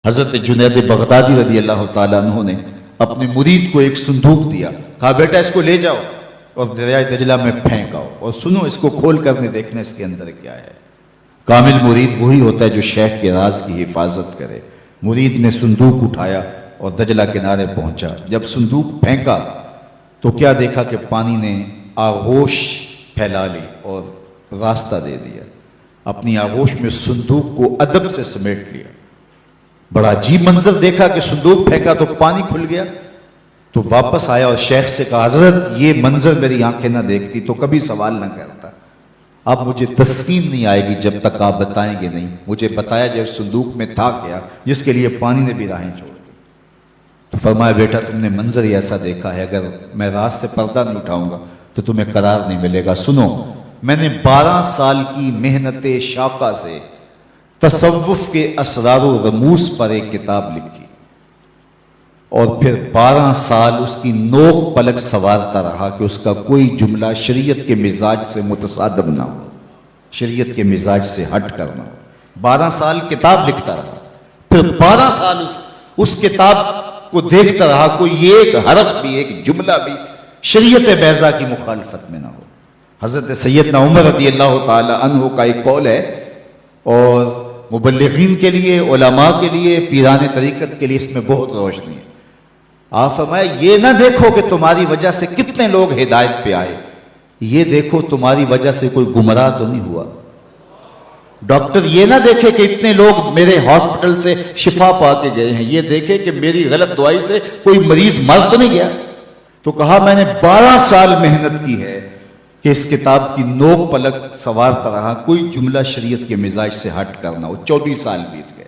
حضرت جنید بغدادی رضی اللہ تعالیٰ عنہ نے اپنے مرید کو ایک صندوق دیا، کہا بیٹا اس کو لے جاؤ اور دریائے دجلہ میں پھینک آؤ اور سنو اس کو کھول کر دیکھنا اس کے اندر کیا ہے۔ کامل مرید وہی ہوتا ہے جو شیخ کے راز کی حفاظت کرے۔ مرید نے صندوق اٹھایا اور دجلہ کنارے پہنچا، جب صندوق پھینکا تو کیا دیکھا کہ پانی نے آغوش پھیلا لی اور راستہ دے دیا، اپنی آغوش میں صندوق کو ادب سے سمیٹ لیا۔ بڑا عجیب منظر دیکھا کہ صندوق پھینکا تو پانی کھل گیا، تو واپس آیا اور شیخ سے کہا حضرت یہ منظر میری آنکھیں نہ دیکھتی تو کبھی سوال نہ کرتا، اب مجھے تسکین نہیں آئے گی جب تک آپ بتائیں گے نہیں۔ مجھے بتایا جب صندوق میں تھا کیا جس کے لیے پانی نے بھی راہیں چھوڑ دی۔ تو فرمایا بیٹا تم نے منظر ہی ایسا دیکھا ہے، اگر میں راز سے پردہ نہیں اٹھاؤں گا تو تمہیں قرار نہیں ملے گا۔ سنو، میں نے 12 سال کی محنت شاقہ سے تصوف کے اسرار و رموز پر ایک کتاب لکھی اور پھر 12 سال اس کی نوک پلک سوارتا رہا کہ اس کا کوئی جملہ شریعت کے مزاج سے متصادم نہ ہو، شریعت کے مزاج سے ہٹ کر نہ ہو۔ 12 سال کتاب لکھتا رہا، پھر 12 سال اس کتاب کو دیکھتا رہا کوئی ایک حرف بھی، ایک جملہ بھی شریعت بیضا کی مخالفت میں نہ ہو۔ حضرت سیدنا عمر رضی اللہ تعالی عنہ کا ایک قول ہے، اور مبلغین کے لیے، علماء کے لیے، پیران طریقت کے لیے اس میں بہت روشنی ہے۔ آپ فرمائے یہ نہ دیکھو کہ تمہاری وجہ سے کتنے لوگ ہدایت پہ آئے، یہ دیکھو تمہاری وجہ سے کوئی گمراہ تو نہیں ہوا۔ ڈاکٹر یہ نہ دیکھے کہ اتنے لوگ میرے ہاسپٹل سے شفا پا کے گئے ہیں، یہ دیکھے کہ میری غلط دعائی سے کوئی مریض مر تو نہیں گیا۔ تو کہا میں نے 12 سال محنت کی ہے کہ اس کتاب کی نوک پلک سوارتا رہا، کوئی جملہ شریعت کے مزاج سے ہٹ کرنا ہو۔ 24 سال بیت گئے،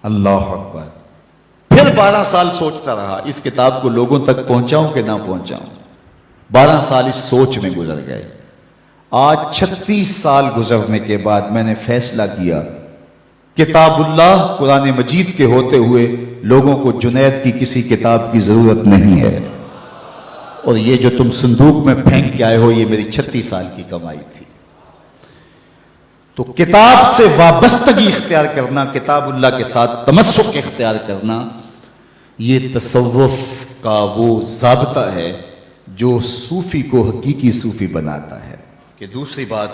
اللہ اکبر۔ پھر 12 سال سوچتا رہا اس کتاب کو لوگوں تک پہنچاؤں کہ نہ پہنچاؤں۔ 12 سال اس سوچ میں گزر گئے۔ آج 36 سال گزرنے کے بعد میں نے فیصلہ کیا کتاب اللہ قرآن مجید کے ہوتے ہوئے لوگوں کو جنید کی کسی کتاب کی ضرورت نہیں ہے، اور یہ جو تم صندوق میں پھینک کے آئے ہو یہ میری 36 سال کی کمائی تھی۔ تو کتاب سے وابستگی اختیار کرنا، کتاب اللہ کے ساتھ تمسک اختیار کرنا، یہ تصوف کا وہ ضابطہ ہے جو صوفی کو حقیقی صوفی بناتا ہے۔ کہ دوسری بات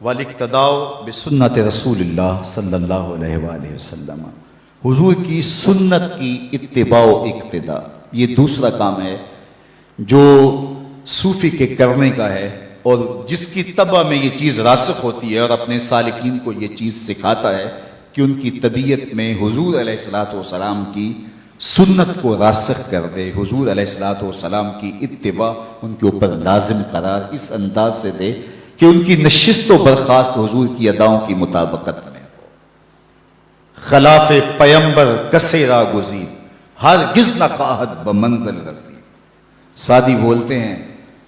والاقتداء بسنت رسول اللہ صلی اللہ علیہ وآلہ وسلم، حضور کی سنت کی اتباع و اقتداء، یہ دوسرا کام ہے جو صوفی کے کرنے کا ہے، اور جس کی طبع میں یہ چیز راسخ ہوتی ہے اور اپنے سالکین کو یہ چیز سکھاتا ہے کہ ان کی طبیعت میں حضور علیہ الصلوۃ والسلام کی سنت کو راسخ کر دے، حضور علیہ الصلوۃ والسلام کی اتباع ان کے اوپر لازم قرار اس انداز سے دے کہ ان کی نشست و برخاست حضور کی اداؤں کی مطابقت میں ہو۔ خلاف پیمبر کسے را گزیر، ہرگز نہ خواہد بمنزل رسید۔ سادی بولتے ہیں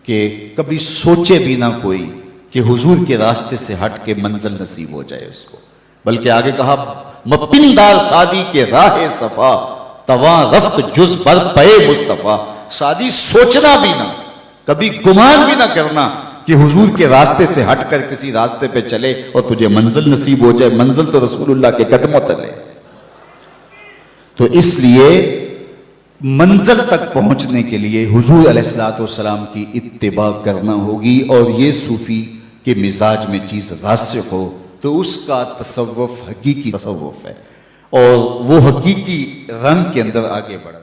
کہ کبھی سوچے بھی نہ کوئی کہ حضور کے راستے سے ہٹ کے منزل نصیب ہو جائے اس کو، بلکہ آگے کہا مپندار سادی کے راہ صفا، تواں رفت جز بر پے مصطفیٰ۔ سادی سوچنا بھی نہ، کبھی گمان بھی نہ کرنا کہ حضور کے راستے سے ہٹ کر کسی راستے پہ چلے اور تجھے منزل نصیب ہو جائے۔ منزل تو رسول اللہ کے قدموں تلے۔ تو اس لیے منزل تک پہنچنے کے لیے حضور علیہ الصلوۃ والسلام کی اتباع کرنا ہوگی، اور یہ صوفی کے مزاج میں چیز راسخ ہو تو اس کا تصوف حقیقی تصوف ہے، اور وہ حقیقی رنگ کے اندر آگے بڑھا۔